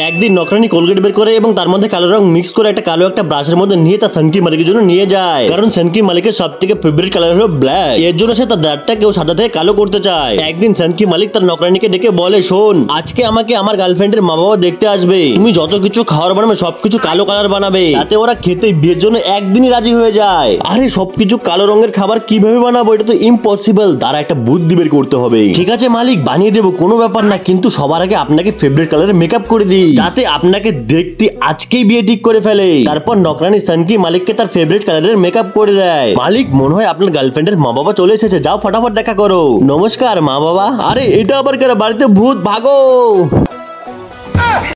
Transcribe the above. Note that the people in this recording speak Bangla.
একদিন নকরানি কোলগেট বের করে এবং তার মধ্যে কালো রং মিক্স করে একটা কালো একটা ব্রাশের মধ্যে নিয়ে তার সানকি মালিকের জন্য নিয়ে যায়, কারণ সানকি মালিকের সব থেকে ফেভারিট কালার হলো ব্ল্যাক। এর জন্য সে তার দাঁতটা কেউ সাদা থেকে কালো করতে চায়। একদিন সানকি মালিক তার নকরানিকে ডেকে বলে, শোন, আজকে আমাকে আমার গার্লফ্রেন্ডের মা বাবা দেখতে আসবে, তুমি যত কিছু খাওয়ার বানাবে সবকিছু কালো কালার বানাবে, তাতে ওরা খেতে বিয়ের জন্য একদিনই রাজি হয়ে যায়। আরে সবকিছু কালো রঙের খাবার কিভাবে বানাবো, এটা তো ইম্পসিবল, তারা একটা বুদ্ধি বের করতে হবে। ঠিক আছে মালিক, বানিয়ে দেবো, কোনো ব্যাপার না, কিন্তু সবার আগে আপনাকে ফেভারিট কালারের মেকআপ করে দিই, যাতে আপনাকে দেখতে আজকেই বিয়ে ঠিক করে ফেলে। তারপর নকরানি সানকি মালিককে তার ফেভারিট কালারের মেকআপ করে দেয়। মালিক, মনে হয় আপনার গার্লফ্রেন্ডের মা বাবা চলে এসেছে, যাও ফটাফট দেখা করো। নমস্কার মা বাবা। আরে এটা আবার কারা, বাড়িতে ভূত, ভাগো।